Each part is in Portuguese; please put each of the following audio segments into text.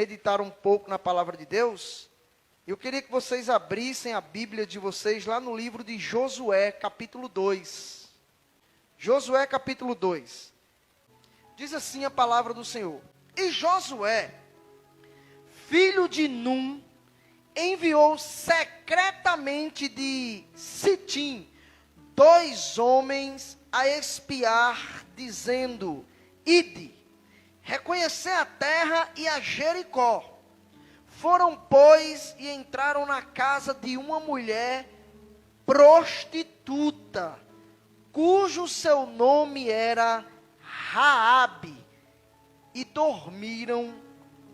meditar um pouco na palavra de Deus, eu queria que vocês abrissem a Bíblia de vocês lá no livro de Josué, capítulo 2. Josué, capítulo 2. Diz assim a palavra do Senhor: E Josué, filho de Num, enviou secretamente de Sitim 2 homens a espiar, dizendo: Ide, reconhecer a terra e a Jericó. Foram, pois, e entraram na casa de uma mulher prostituta, cujo seu nome era Raabe, e dormiram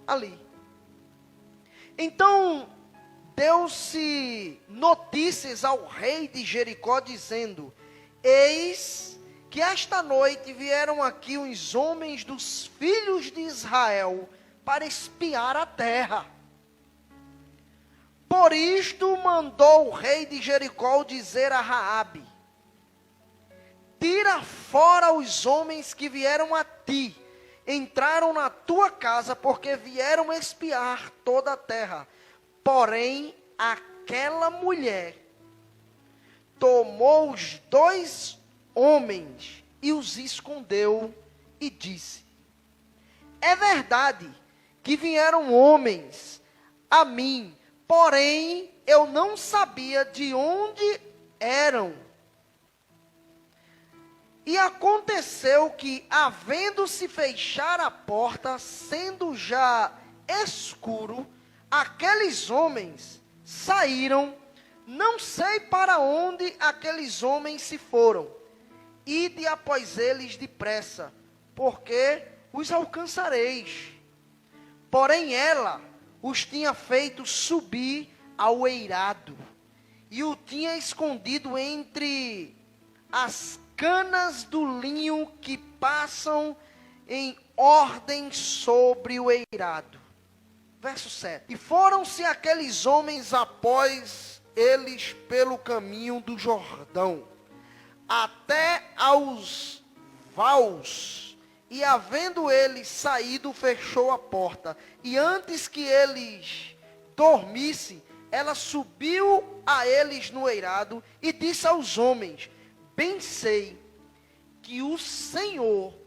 ali. Então deu-se notícias ao rei de Jericó, dizendo: Eis que esta noite vieram aqui uns homens dos filhos de Israel para espiar a terra. Por isto mandou o rei de Jericó dizer a Raabe: Tira fora os homens que vieram a ti, entraram na tua casa, porque vieram espiar toda a terra. Porém, aquela mulher tomou os 2 homens e os escondeu e disse: É verdade que vieram homens a mim, porém eu não sabia de onde eram. E aconteceu que, havendo-se fechar a porta, sendo já escuro, aqueles homens saíram, não sei para onde aqueles homens se foram. Ide após eles depressa, porque os alcançareis. Porém ela os tinha feito subir ao eirado, e o tinha escondido entre as canas do linho que passam em ordem sobre o eirado. Verso 7. E foram-se aqueles homens após eles pelo caminho do Jordão, até aos vaus, e havendo eles saído, fechou a porta. E antes que eles dormissem, ela subiu a eles no eirado e disse aos homens: Bem sei que o Senhor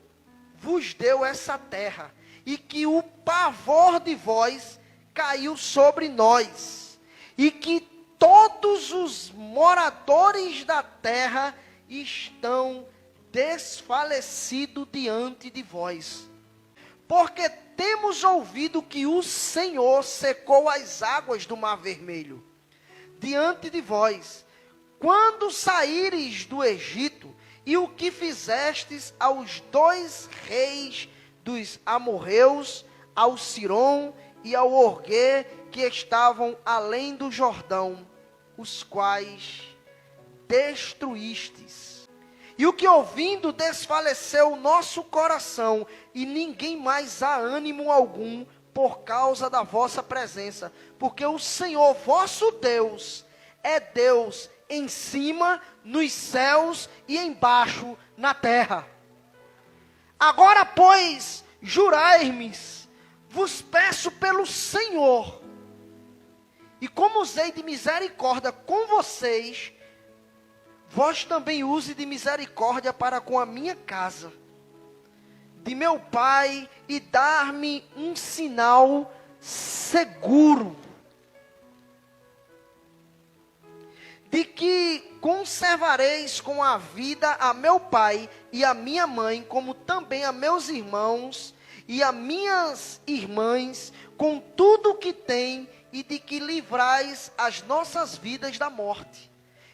vos deu essa terra, e que o pavor de vós caiu sobre nós, e que todos os moradores da terra estão desfalecidos diante de vós. Porque temos ouvido que o Senhor secou as águas do Mar Vermelho diante de vós, quando saíres do Egito, e o que fizestes aos 2 reis dos amorreus, ao Siron e ao Orgue, que estavam além do Jordão, os quais destruístes. E o que ouvindo desfaleceu o nosso coração, e ninguém mais há ânimo algum por causa da vossa presença, porque o Senhor vosso Deus é Deus em cima, nos céus, e embaixo, na terra. Agora, pois, jurai-me, vos peço pelo Senhor, e como usei de misericórdia com vocês, vós também use de misericórdia para com a minha casa, de meu pai, e dar-me um sinal seguro, de que conservareis com a vida a meu pai e a minha mãe, como também a meus irmãos e a minhas irmãs, com tudo o que tem, e de que livrais as nossas vidas da morte.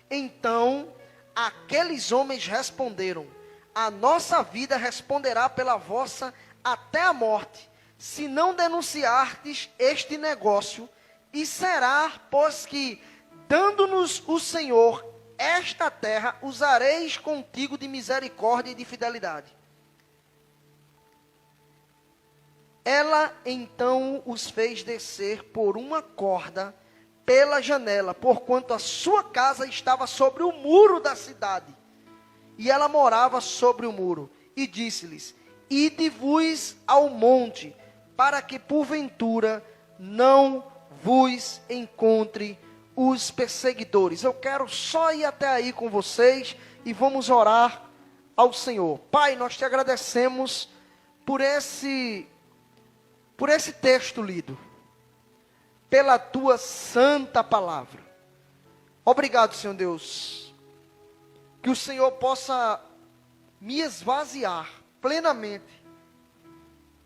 Então aqueles homens responderam: A nossa vida responderá pela vossa até a morte, se não denunciardes este negócio, e será, pois que, dando-nos o Senhor esta terra, usareis contigo de misericórdia e de fidelidade. Ela então os fez descer por uma corda pela janela, porquanto a sua casa estava sobre o muro da cidade, e ela morava sobre o muro. E disse-lhes: Ide-vos ao monte, para que porventura não vos encontre os perseguidores. Eu quero só ir até aí com vocês e vamos orar ao Senhor. Pai, nós te agradecemos por esse texto lido, pela tua santa palavra. Obrigado, Senhor Deus, que o Senhor possa me esvaziar plenamente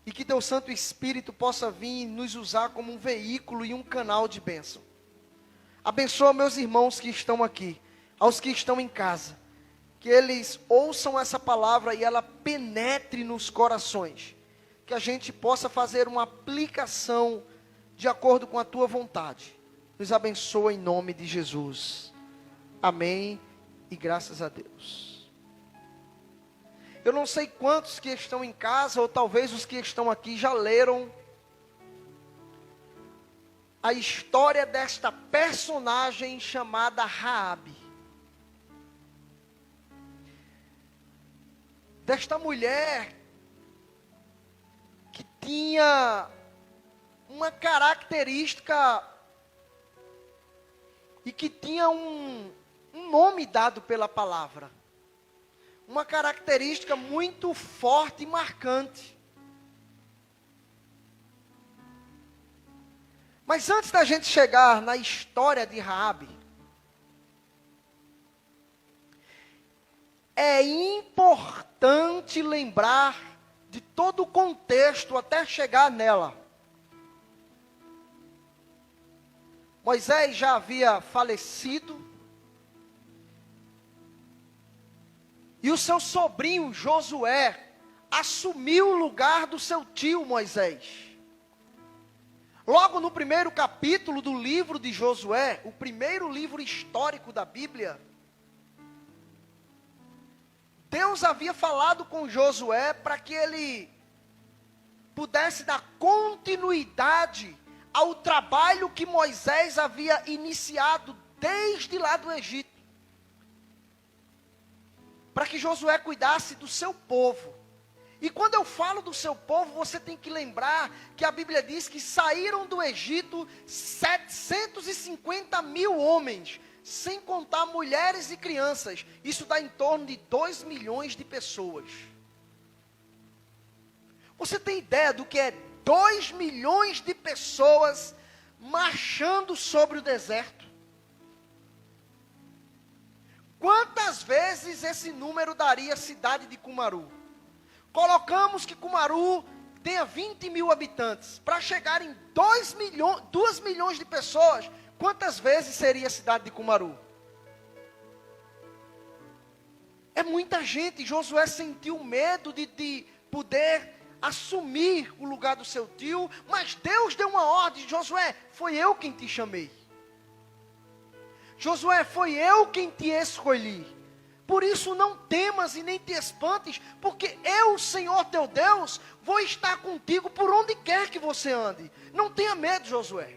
e que teu Santo Espírito possa vir nos usar como um veículo e um canal de bênção. Abençoa meus irmãos que estão aqui, aos que estão em casa, que eles ouçam essa palavra e ela penetre nos corações, que a gente possa fazer uma aplicação de acordo com a tua vontade. Nos abençoa em nome de Jesus. Amém e graças a Deus. Eu não sei quantos que estão em casa, ou talvez os que estão aqui já leram a história desta personagem chamada Raabe. Desta mulher que tinha uma característica e que tinha um nome dado pela palavra. Uma característica muito forte e marcante. Mas antes da gente chegar na história de Raabe, é importante lembrar de todo o contexto até chegar nela. Moisés já havia falecido, e o seu sobrinho Josué assumiu o lugar do seu tio Moisés. Logo no primeiro capítulo do livro de Josué, o primeiro livro histórico da Bíblia, Deus havia falado com Josué para que ele pudesse dar continuidade ao trabalho que Moisés havia iniciado desde lá do Egito. Para que Josué cuidasse do seu povo. E quando eu falo do seu povo, você tem que lembrar que a Bíblia diz que saíram do Egito 750 mil homens, sem contar mulheres e crianças. Isso dá em torno de 2 milhões de pessoas. Você tem ideia do que é 2 milhões de pessoas marchando sobre o deserto? Quantas vezes esse número daria a cidade de Cumaru? Colocamos que Cumaru tenha 20 mil habitantes. Para chegar em 2 milhões de pessoas, quantas vezes seria a cidade de Cumaru? É muita gente. Josué sentiu medo de poder assumir o lugar do seu tio, mas Deus deu uma ordem: Josué, foi eu quem te chamei. Josué, foi eu quem te escolhi. Por isso não temas e nem te espantes, porque eu, Senhor teu Deus, vou estar contigo por onde quer que você ande. Não tenha medo, Josué.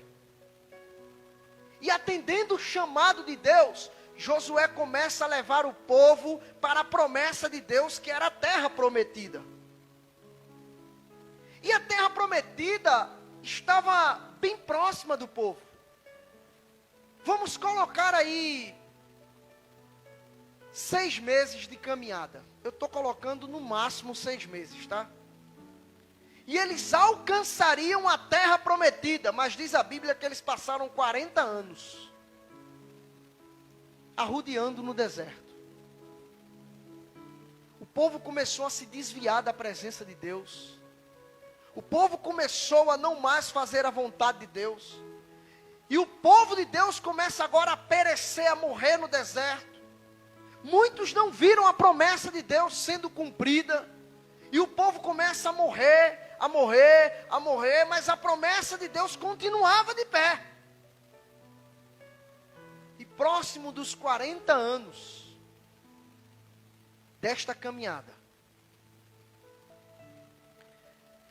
E atendendo o chamado de Deus, Josué começa a levar o povo para a promessa de Deus, que era a terra prometida. E a terra prometida estava bem próxima do povo. Vamos colocar aí 6 meses de caminhada. Eu estou colocando no máximo 6 meses, tá? E eles alcançariam a terra prometida, mas diz a Bíblia que eles passaram 40 anos arrodeando no deserto. O povo começou a se desviar da presença de Deus. O povo começou a não mais fazer a vontade de Deus. E o povo de Deus começa agora a perecer, a morrer no deserto. Muitos não viram a promessa de Deus sendo cumprida. E o povo começa a morrer, a morrer, a morrer, mas a promessa de Deus continuava de pé. E próximo dos 40 anos desta caminhada,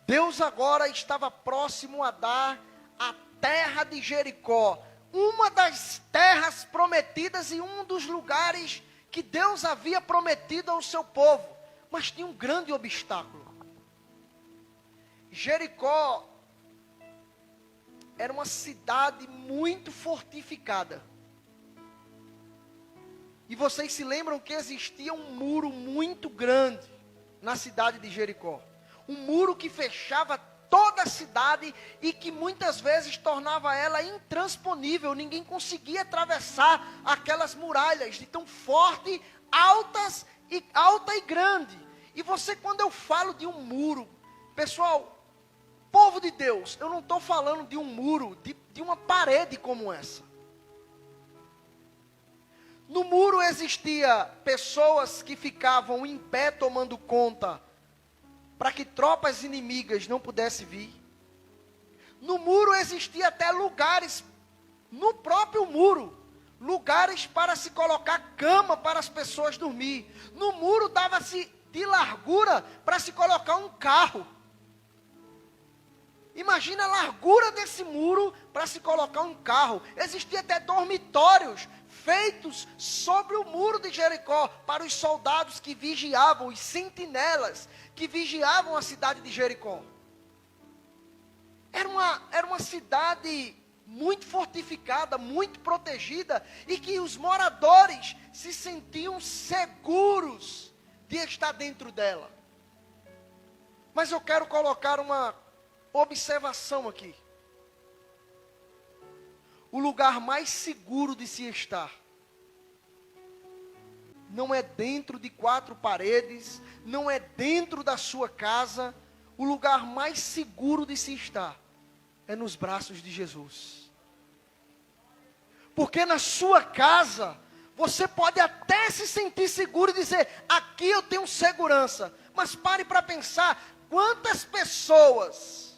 Deus agora estava próximo a dar a terra de Jericó, uma das terras prometidas e um dos lugares que Deus havia prometido ao seu povo. Mas tinha um grande obstáculo. Jericó era uma cidade muito fortificada. E vocês se lembram que existia um muro muito grande na cidade de Jericó. Um muro que fechava toda a cidade e que muitas vezes tornava ela intransponível. Ninguém conseguia atravessar aquelas muralhas de tão forte, alta e grande. E você, quando eu falo de um muro, pessoal, povo de Deus, eu não estou falando de um muro, de uma parede como essa. No muro existia pessoas que ficavam em pé tomando conta, para que tropas inimigas não pudessem vir. No muro existia até lugares, no próprio muro, lugares para se colocar cama para as pessoas dormir. No muro dava-se de largura para se colocar um carro. Imagina a largura desse muro para se colocar um carro. Existia até dormitórios feitos sobre o muro de Jericó para os soldados que vigiavam, os sentinelas que vigiavam a cidade de Jericó. Era uma cidade muito fortificada, muito protegida, e que os moradores se sentiam seguros de estar dentro dela. Mas eu quero colocar uma observação aqui. O lugar mais seguro de se estar não é dentro de quatro paredes, não é dentro da sua casa. O lugar mais seguro de se estar é nos braços de Jesus. Porque na sua casa, você pode até se sentir seguro e dizer, aqui eu tenho segurança. Mas pare para pensar, quantas pessoas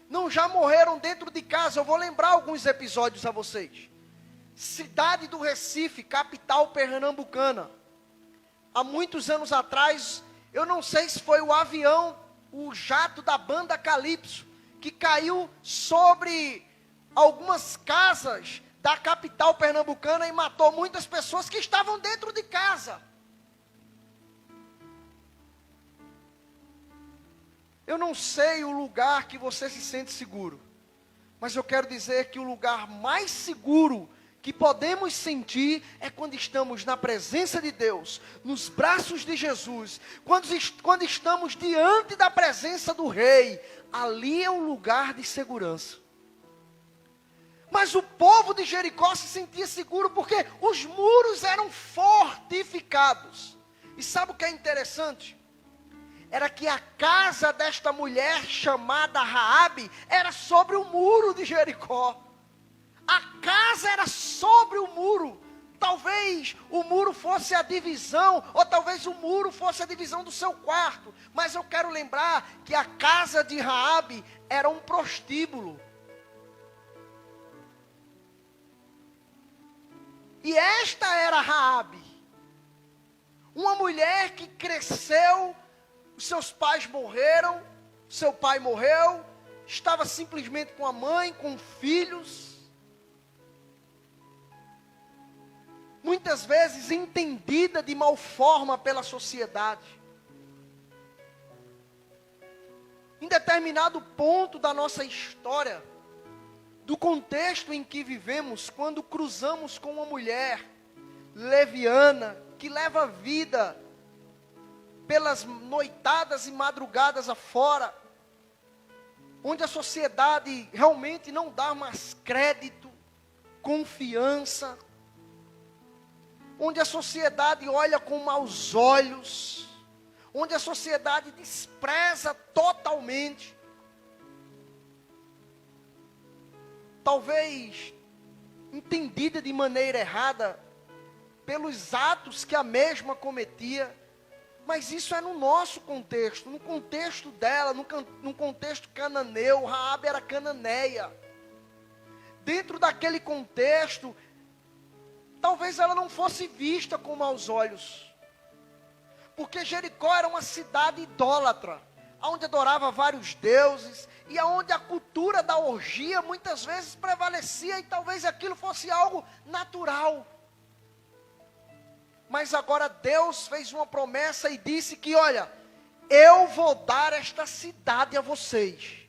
não já morreram dentro de casa? Eu vou lembrar alguns episódios a vocês. Cidade do Recife, capital pernambucana. Há muitos anos atrás, eu não sei se foi o avião, o jato da banda Calypso, que caiu sobre algumas casas da capital pernambucana e matou muitas pessoas que estavam dentro de casa. Eu não sei o lugar que você se sente seguro, mas eu quero dizer que o lugar mais seguro que podemos sentir é quando estamos na presença de Deus, nos braços de Jesus, quando estamos diante da presença do Rei. Ali é um lugar de segurança. Mas o povo de Jericó se sentia seguro porque os muros eram fortificados. E sabe o que é interessante? Era que a casa desta mulher chamada Raabe era sobre o muro de Jericó. A casa era sobre o muro. Talvez o muro fosse a divisão, ou talvez o muro fosse a divisão do seu quarto. Mas eu quero lembrar que a casa de Raabe era um prostíbulo. E esta era Raabe, uma mulher que cresceu. Os seus pais morreram, seu pai morreu, estava simplesmente com a mãe, com filhos. Muitas vezes entendida de mal forma pela sociedade. Em determinado ponto da nossa história, do contexto em que vivemos, quando cruzamos com uma mulher leviana, que leva a vida pelas noitadas e madrugadas afora, onde a sociedade realmente não dá mais crédito, confiança, onde a sociedade olha com maus olhos, onde a sociedade despreza totalmente, talvez entendida de maneira errada, pelos atos que a mesma cometia. Mas isso é no nosso contexto, no contexto dela, no contexto cananeu. Raabe era cananeia. Dentro daquele contexto, talvez ela não fosse vista com maus olhos. Porque Jericó era uma cidade idólatra, onde adorava vários deuses, e onde a cultura da orgia muitas vezes prevalecia, e talvez aquilo fosse algo natural. Mas agora Deus fez uma promessa e disse que, olha, eu vou dar esta cidade a vocês.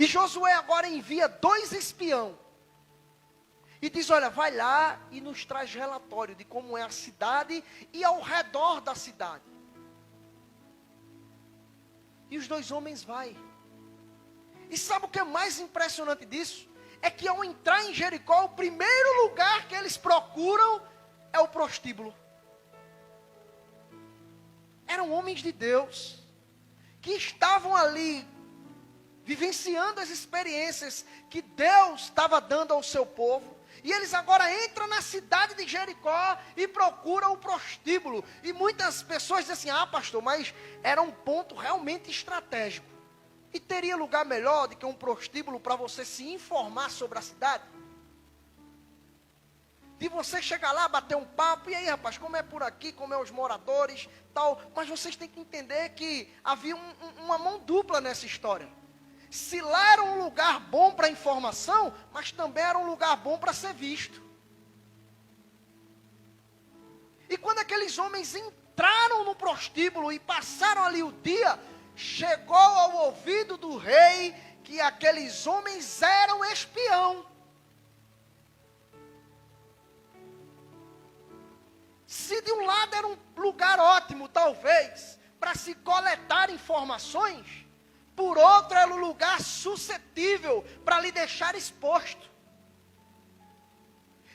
E Josué agora envia 2 espiões. E diz, olha, vai lá e nos traz relatório de como é a cidade e ao redor da cidade. E os 2 homens vai. E sabe o que é mais impressionante disso? É que ao entrar em Jericó, o primeiro lugar que eles procuram é o prostíbulo. Eram homens de Deus, que estavam ali, vivenciando as experiências que Deus estava dando ao seu povo. E eles agora entram na cidade de Jericó e procuram o prostíbulo. E muitas pessoas dizem assim, pastor, mas era um ponto realmente estratégico. E teria lugar melhor do que um prostíbulo para você se informar sobre a cidade? De você chegar lá, bater um papo, e aí rapaz, como é por aqui, como é os moradores, tal. Mas vocês têm que entender que havia uma mão dupla nessa história. Se lá era um lugar bom para informação, mas também era um lugar bom para ser visto. E quando aqueles homens entraram no prostíbulo e passaram ali o dia, chegou ao ouvido do rei que aqueles homens eram espião. Se de um lado era um lugar ótimo, talvez, para se coletar informações, por outro era um lugar suscetível para lhe deixar exposto.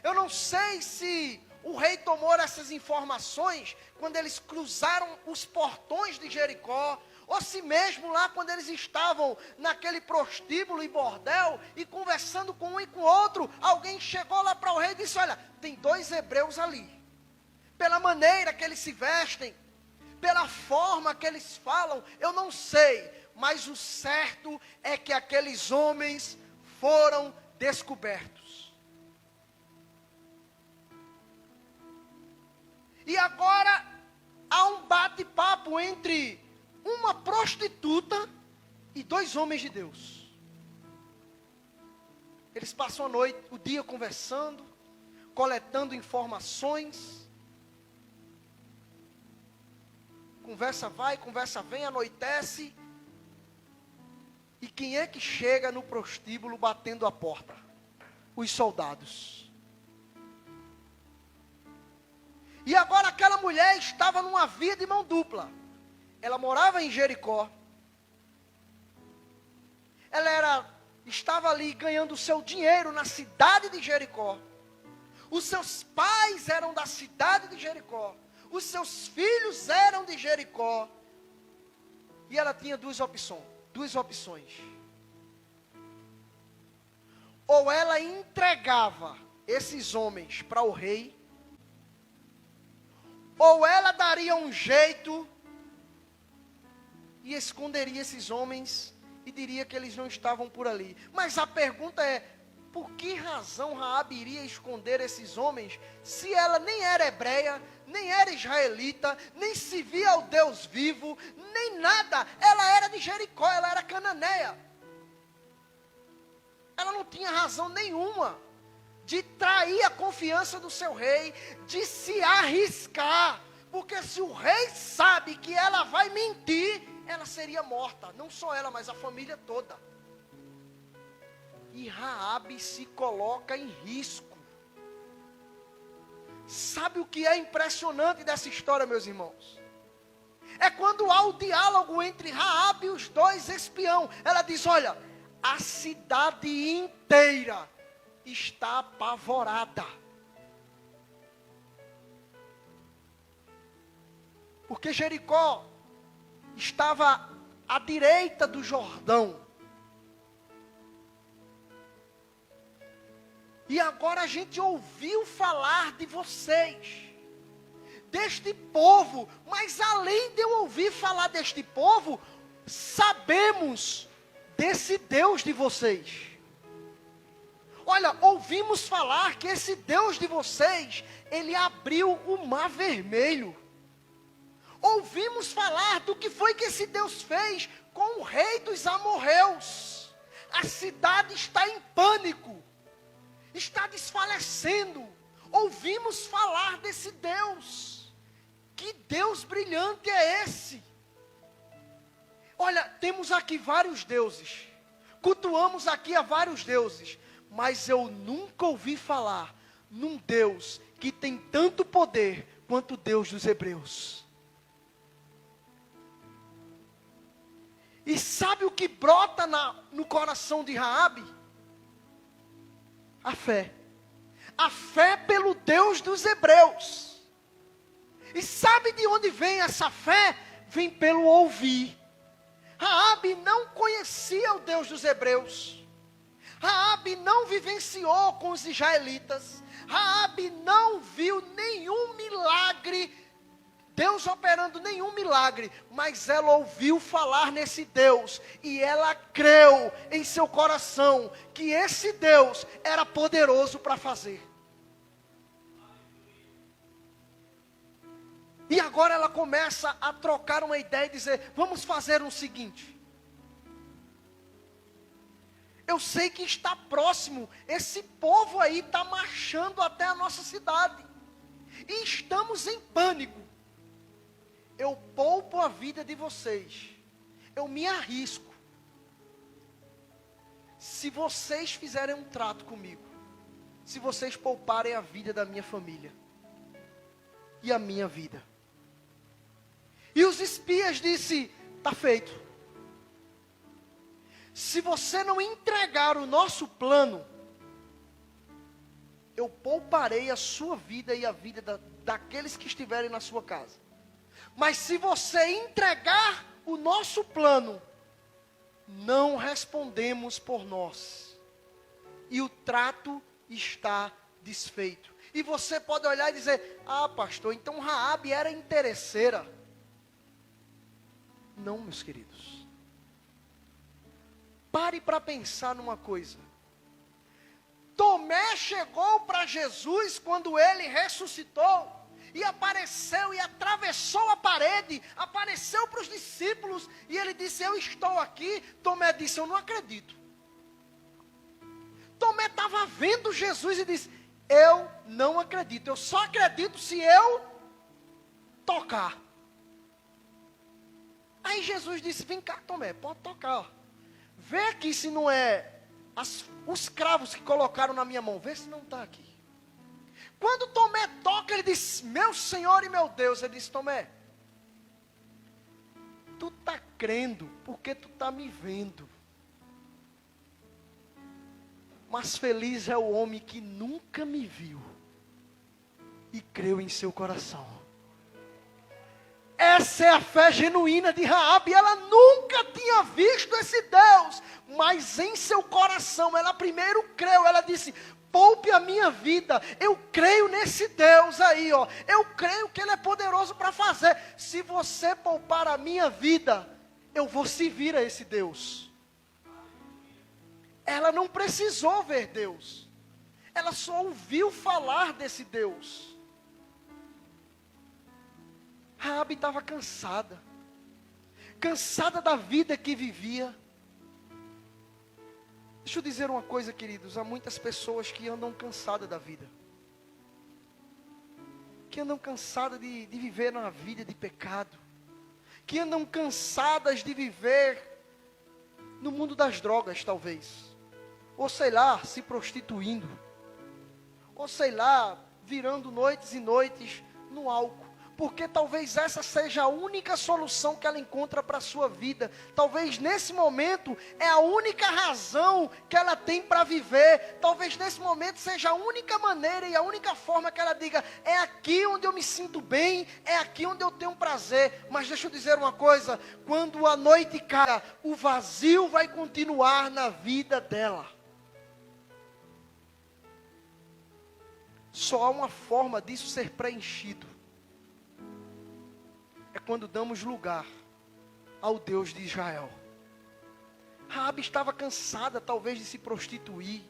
Eu não sei se o rei tomou essas informações quando eles cruzaram os portões de Jericó, ou se mesmo lá quando eles estavam naquele prostíbulo e bordel, e conversando com um e com o outro, alguém chegou lá para o rei e disse, olha, tem 2 hebreus ali, pela maneira que eles se vestem, pela forma que eles falam, eu não sei, mas o certo é que aqueles homens foram descobertos. E agora há um bate-papo entre uma prostituta e 2 homens de Deus. Eles passam a noite, o dia conversando, coletando informações. Conversa vai, conversa vem, anoitece. E quem é que chega no prostíbulo batendo a porta? Os soldados. E agora aquela mulher estava numa via de mão dupla. Ela morava em Jericó. Ela estava ali ganhando o seu dinheiro na cidade de Jericó. Os seus pais eram da cidade de Jericó. Os seus filhos eram de Jericó. E ela tinha 2 opções. Ou ela entregava esses homens para o rei, ou ela daria um jeito e esconderia esses homens e diria que eles não estavam por ali. Mas a pergunta é, por que razão Raabe iria esconder esses homens, se ela nem era hebreia, nem era israelita, nem se via ao Deus vivo, nem nada? Ela era de Jericó, ela era cananeia. Ela não tinha razão nenhuma de trair a confiança do seu rei, de se arriscar, porque se o rei sabe que ela vai mentir, ela seria morta, não só ela, mas a família toda. E Raabe se coloca em risco. Sabe o que é impressionante dessa história, meus irmãos? É quando há o diálogo entre Raabe e os 2 espiões. Ela diz, olha, a cidade inteira está apavorada. Porque Jericó estava à direita do Jordão. E agora a gente ouviu falar de vocês, deste povo, mas além de eu ouvir falar deste povo, sabemos desse Deus de vocês. Olha, ouvimos falar que esse Deus de vocês, ele abriu o Mar Vermelho. Ouvimos falar do que foi que esse Deus fez com o rei dos amorreus. A cidade está em pânico, está desfalecendo. Ouvimos falar desse Deus. Que Deus brilhante é esse? Olha, temos aqui vários deuses, cultuamos aqui a vários deuses, mas eu nunca ouvi falar num Deus que tem tanto poder quanto o Deus dos hebreus. E sabe o que brota no coração de Raabe? A fé. A fé pelo Deus dos hebreus. E sabe de onde vem essa fé? Vem pelo ouvir. Raabe não conhecia o Deus dos hebreus. Raabe não vivenciou com os israelitas. Raabe não viu nenhum milagre, Deus operando nenhum milagre, mas ela ouviu falar nesse Deus, e ela creu em seu coração, que esse Deus era poderoso para fazer. E agora ela começa a trocar uma ideia e dizer, vamos fazer o seguinte. Eu sei que está próximo, esse povo aí está marchando até a nossa cidade. E estamos em pânico. Eu poupo a vida de vocês. Eu me arrisco. Se vocês fizerem um trato comigo. Se vocês pouparem a vida da minha família. E a minha vida. E os espias disse, está feito. Se você não entregar o nosso plano, eu pouparei a sua vida e a vida daqueles que estiverem na sua casa. Mas se você entregar o nosso plano, não respondemos por nós. E o trato está desfeito. E você pode olhar e dizer, ah pastor, então Raabe era interesseira. Não, meus queridos. Pare para pensar numa coisa. Tomé chegou para Jesus quando ele ressuscitou. E apareceu e atravessou a parede. Apareceu para os discípulos. E ele disse, eu estou aqui. Tomé disse, eu não acredito. Tomé estava vendo Jesus e disse, eu não acredito. Eu só acredito se eu tocar. Aí Jesus disse, vem cá Tomé, pode tocar. Ó. Vê aqui se não é os cravos que colocaram na minha mão. Vê se não está aqui. Quando Tomé toca, ele diz, meu Senhor e meu Deus. Ele disse, Tomé, tu está crendo porque tu está me vendo. Mas feliz é o homem que nunca me viu e creu em seu coração. Essa é a fé genuína de Raabe. Ela nunca tinha visto esse Deus, mas em seu coração, ela primeiro creu. Ela disse, poupe a minha vida, eu creio nesse Deus aí, ó. Eu creio que Ele é poderoso para fazer. Se você poupar a minha vida, eu vou servir a esse Deus. Ela não precisou ver Deus. Ela só ouviu falar desse Deus. Raabe estava cansada. Cansada da vida que vivia. Deixa eu dizer uma coisa, queridos. Há muitas pessoas que andam cansadas da vida. Que andam cansadas de viver na vida de pecado. Que andam cansadas de viver no mundo das drogas, talvez. Ou sei lá, se prostituindo. Ou sei lá, virando noites e noites no álcool. Porque talvez essa seja a única solução que ela encontra para a sua vida. Talvez nesse momento é a única razão que ela tem para viver. Talvez nesse momento seja a única maneira e a única forma que ela diga, é aqui onde eu me sinto bem, é aqui onde eu tenho prazer. Mas deixa eu dizer uma coisa, quando a noite cai, o vazio vai continuar na vida dela. Só há uma forma disso ser preenchido. É quando damos lugar ao Deus de Israel. Raabe estava cansada talvez de se prostituir,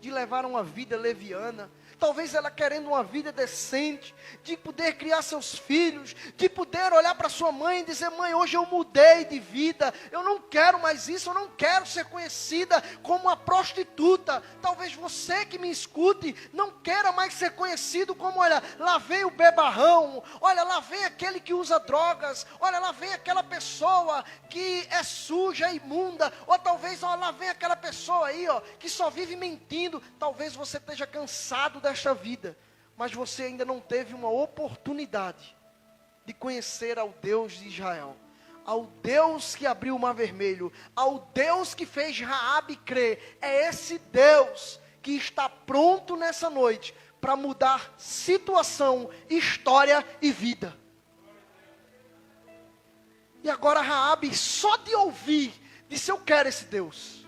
de levar uma vida leviana. Talvez ela querendo uma vida decente, de poder criar seus filhos, de poder olhar para sua mãe e dizer: mãe, hoje eu mudei de vida, eu não quero mais isso, eu não quero ser conhecida como uma prostituta. Talvez você que me escute não queira mais ser conhecido como: olha, lá vem o bebarrão, olha, lá vem aquele que usa drogas, olha, lá vem aquela pessoa que é suja, imunda, ou talvez, olha, lá vem aquela pessoa aí, ó, que só vive mentindo. Talvez você esteja cansado desta vida, mas você ainda não teve uma oportunidade de conhecer ao Deus de Israel, ao Deus que abriu o mar vermelho, ao Deus que fez Raabe crer. É esse Deus que está pronto nessa noite para mudar situação, história e vida. E agora Raabe, só de ouvir, disse: eu quero esse Deus,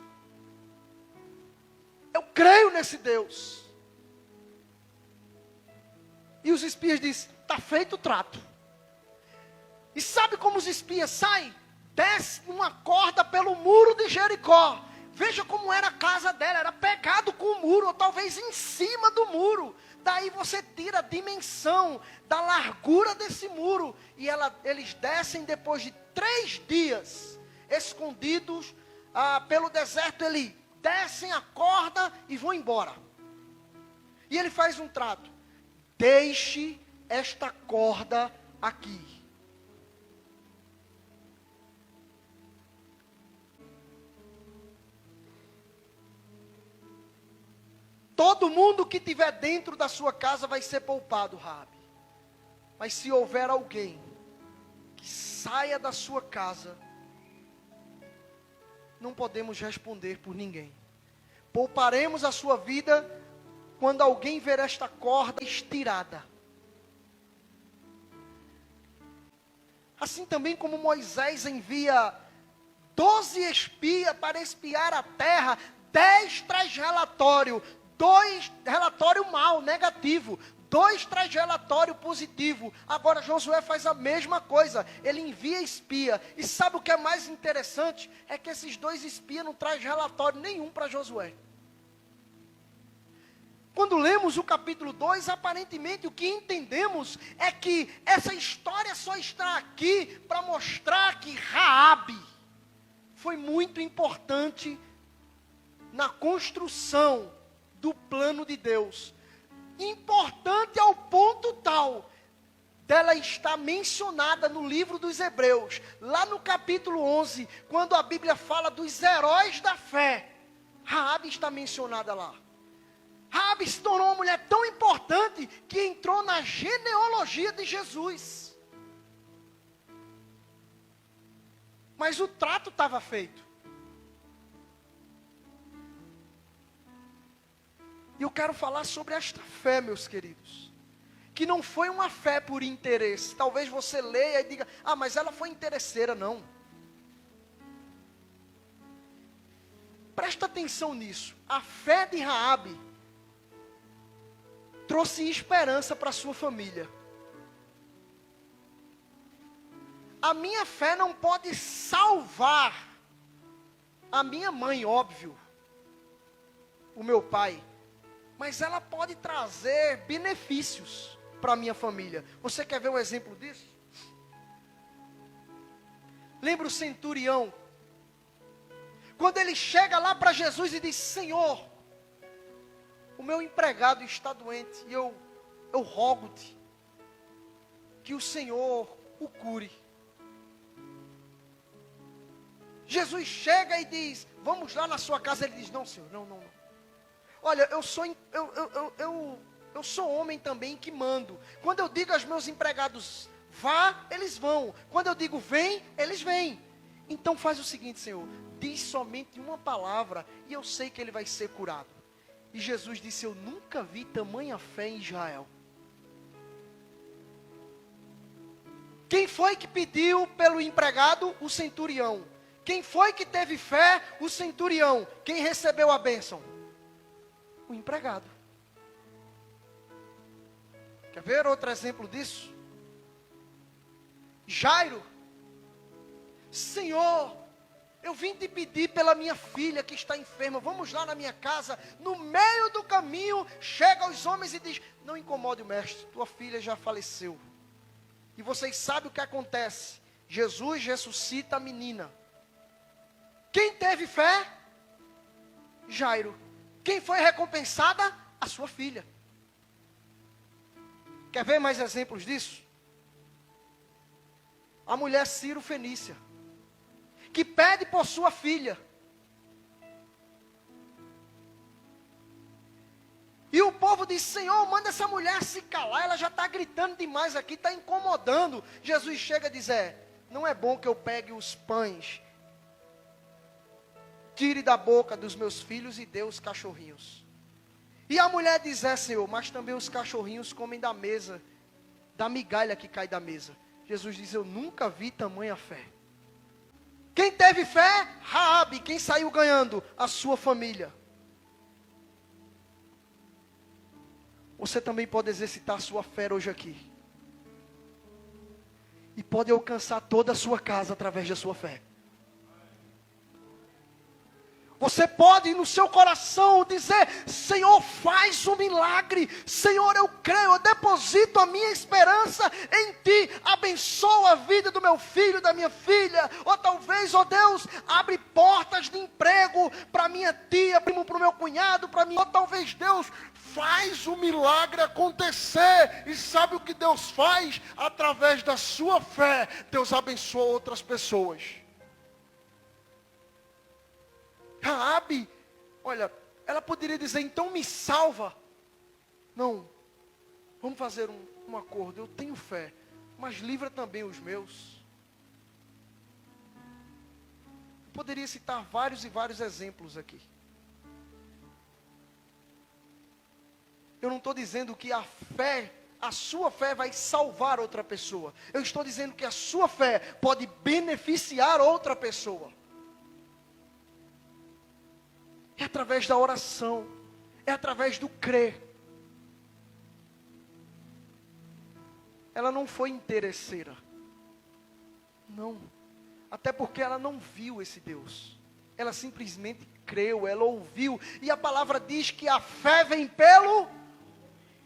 eu creio nesse Deus. E os espias dizem: está feito o trato. E sabe como os espias saem? Desce uma corda pelo muro de Jericó. Veja como era a casa dela, era pegado com o muro, ou talvez em cima do muro. Daí você tira a dimensão da largura desse muro. E eles descem depois de 3 dias, escondidos pelo deserto. Eles descem a corda e vão embora. E ele faz um trato: deixe esta corda aqui. Todo mundo que estiver dentro da sua casa vai ser poupado, Raabe. Mas se houver alguém que saia da sua casa, não podemos responder por ninguém. Pouparemos a sua vida quando alguém ver esta corda estirada. Assim também como Moisés envia 12 espias para espiar a terra, 10 traz relatório, 2 relatório mau, negativo, 2 traz relatório positivo. Agora Josué faz a mesma coisa, ele envia espia. E sabe o que é mais interessante? É que esses 2 espias não trazem relatório nenhum para Josué. Quando lemos o capítulo 2, aparentemente o que entendemos é que essa história só está aqui para mostrar que Raabe foi muito importante na construção do plano de Deus. Importante ao ponto tal dela estar mencionada no livro dos Hebreus, lá no capítulo 11, quando a Bíblia fala dos heróis da fé. Raabe está mencionada lá. Raabe se tornou uma mulher tão importante que entrou na genealogia de Jesus. Mas o trato estava feito. E eu quero falar sobre esta fé, meus queridos, que não foi uma fé por interesse. Talvez você leia e diga: ah, mas ela foi interesseira. Não. Presta atenção nisso. A fé de Raabe trouxe esperança para a sua família. A minha fé não pode salvar a minha mãe, óbvio, o meu pai, mas ela pode trazer benefícios para a minha família. Você quer ver um exemplo disso? Lembra o centurião? Quando ele chega lá para Jesus e diz: Senhor, o meu empregado está doente, e eu rogo-te que o Senhor o cure. Jesus chega e diz: vamos lá na sua casa. Ele diz: não, Senhor, não. Olha, eu sou homem também que mando. Quando eu digo aos meus empregados: vá, eles vão. Quando eu digo: vem, eles vêm. Então faz o seguinte, Senhor, diz somente uma palavra e eu sei que ele vai ser curado. E Jesus disse: eu nunca vi tamanha fé em Israel. Quem foi que pediu pelo empregado? O centurião. Quem foi que teve fé? O centurião. Quem recebeu a bênção? O empregado. Quer ver outro exemplo disso? Jairo: Senhor, Eu vim te pedir pela minha filha que está enferma. Vamos lá na minha casa. No meio do caminho, chega os homens e diz: não incomode o mestre, tua filha já faleceu. E vocês sabem o que acontece. Jesus ressuscita a menina. Quem teve fé? Jairo. Quem foi recompensada? A sua filha. Quer ver mais exemplos disso? A mulher Ciro Fenícia, que pede por sua filha. E o povo diz: Senhor, manda essa mulher se calar, ela já está gritando demais aqui, está incomodando. Jesus chega e diz: não é bom que eu pegue os pães, tire da boca dos meus filhos e dê os cachorrinhos. E a mulher diz: Senhor, mas também os cachorrinhos comem da mesa, da migalha que cai da mesa. Jesus diz: eu nunca vi tamanha fé. Quem teve fé? Raabe. Quem saiu ganhando? A sua família. Você também pode exercitar a sua fé hoje aqui. E pode alcançar toda a sua casa através da sua fé. Você pode no seu coração dizer: Senhor, faz um milagre. Senhor, eu creio, eu deposito a minha esperança em Ti. Abençoa a vida do meu filho, da minha filha. Ou talvez, ó Deus, abre portas de emprego para minha tia, para o meu cunhado, para mim. Ou talvez, Deus, faz o milagre acontecer. E sabe o que Deus faz? Através da sua fé, Deus abençoa outras pessoas. Raabe, olha, ela poderia dizer: então me salva. Não, vamos fazer um acordo. Eu tenho fé, mas livra também os meus. Eu poderia citar vários e vários exemplos aqui. Eu não estou dizendo que a fé, a sua fé vai salvar outra pessoa. Eu estou dizendo que a sua fé pode beneficiar outra pessoa. É através da oração. É através do crer. Ela não foi interesseira. Não. Até porque ela não viu esse Deus. Ela simplesmente creu, ela ouviu. E a palavra diz que a fé vem pelo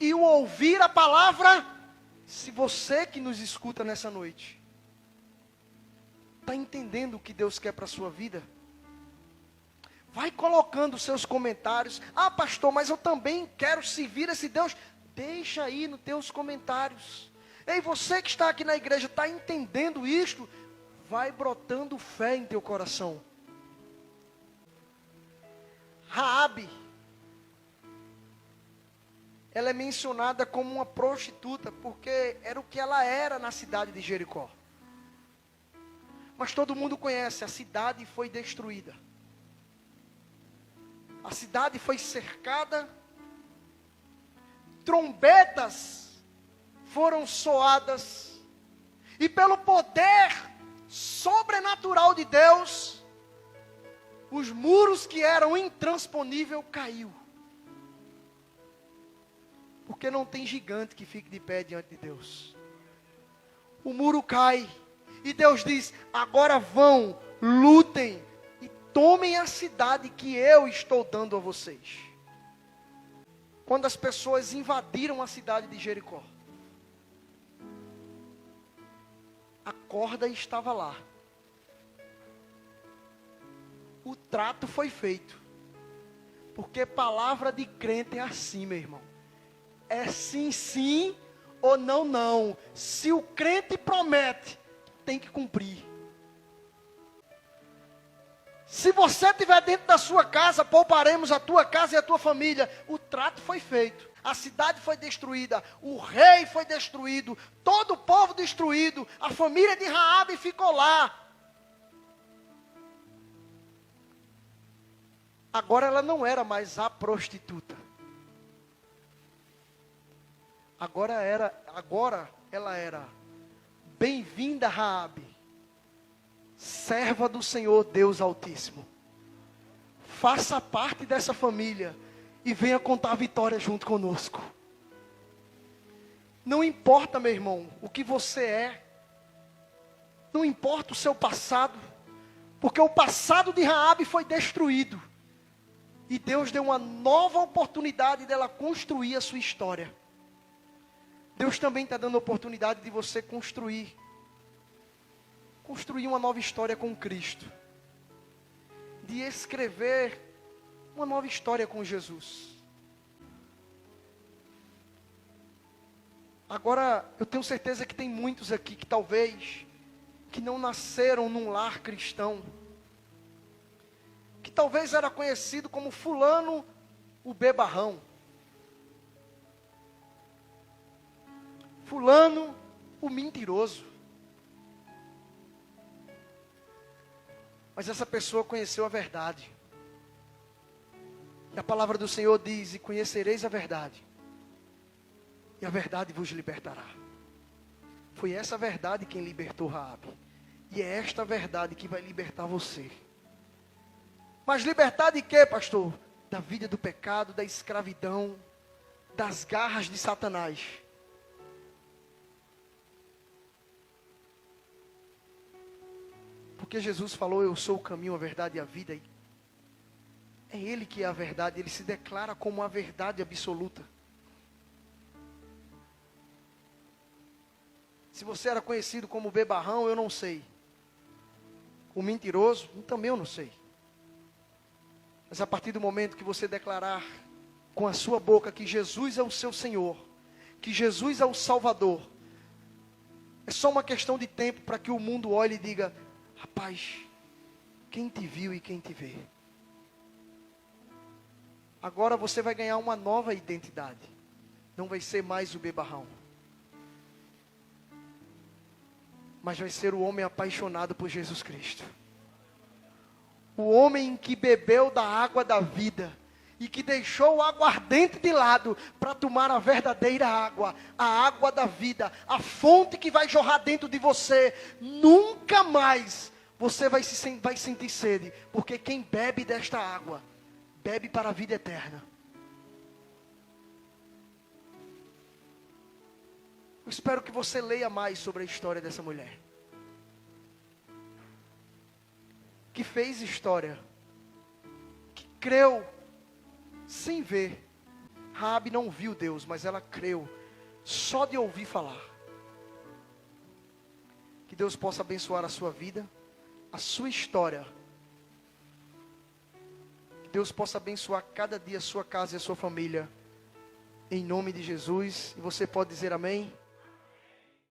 e o ouvir a palavra. Se você que nos escuta nessa noite está entendendo o que Deus quer para a sua vida, vai colocando seus comentários. Ah, pastor, mas eu também quero servir esse Deus. Deixa aí nos teus comentários. Ei, você que está aqui na igreja, está entendendo isto? Vai brotando fé em teu coração. Raabe, ela é mencionada como uma prostituta, porque era o que ela era na cidade de Jericó. Mas todo mundo conhece, a cidade foi destruída. A cidade foi cercada, trombetas foram soadas, e pelo poder sobrenatural de Deus, os muros que eram intransponíveis caiu. Porque não tem gigante que fique de pé diante de Deus. O muro cai, e Deus diz: agora vão, lutem, tomem a cidade que eu estou dando a vocês. Quando as pessoas invadiram a cidade de Jericó, a corda estava lá. O trato foi feito. Porque palavra de crente é assim, meu irmão. É sim, sim, ou não, não. Se o crente promete, tem que cumprir. Se você estiver dentro da sua casa, pouparemos a tua casa e a tua família. O trato foi feito. A cidade foi destruída. O rei foi destruído. Todo o povo destruído. A família de Raabe ficou lá. Agora ela não era mais a prostituta. Agora ela era: bem-vinda, Raabe, serva do Senhor Deus Altíssimo. Faça parte dessa família e venha contar a vitória junto conosco. Não importa, meu irmão, o que você é. Não importa o seu passado. Porque o passado de Raabe foi destruído. E Deus deu uma nova oportunidade dela construir a sua história. Deus também está dando a oportunidade de você construir uma nova história com Cristo. De escrever uma nova história com Jesus. Agora, eu tenho certeza que tem muitos aqui que talvez, que não nasceram num lar cristão. Que talvez era conhecido como fulano o bebarrão. Fulano o mentiroso. Mas essa pessoa conheceu a verdade. E a palavra do Senhor diz: e conhecereis a verdade, e a verdade vos libertará. Foi essa verdade quem libertou Raabe. E é esta verdade que vai libertar você. Mas libertar de quê, pastor? Da vida do pecado, da escravidão, das garras de Satanás. Porque Jesus falou: eu sou o caminho, a verdade e a vida. É Ele que é a verdade. Ele se declara como a verdade absoluta. Se você era conhecido como bebarrão, eu não sei. O mentiroso, também eu não sei. Mas a partir do momento que você declarar com a sua boca que Jesus é o seu Senhor, que Jesus é o Salvador, é só uma questão de tempo para que o mundo olhe e diga: rapaz, quem te viu e quem te vê? Agora você vai ganhar uma nova identidade. Não vai ser mais o bebarrão, mas vai ser o homem apaixonado por Jesus Cristo. O homem que bebeu da água da vida e que deixou o aguardente de lado para tomar a verdadeira água, a água da vida, a fonte que vai jorrar dentro de você. Nunca mais você vai sentir sede, porque quem bebe desta água, bebe para a vida eterna. Eu espero que você leia mais sobre a história dessa mulher. Que fez história. Que creu sem ver. Raabe não viu Deus, mas ela creu só de ouvir falar. Que Deus possa abençoar a sua vida, a sua história. Que Deus possa abençoar cada dia a sua casa e a sua família. Em nome de Jesus. E você pode dizer amém?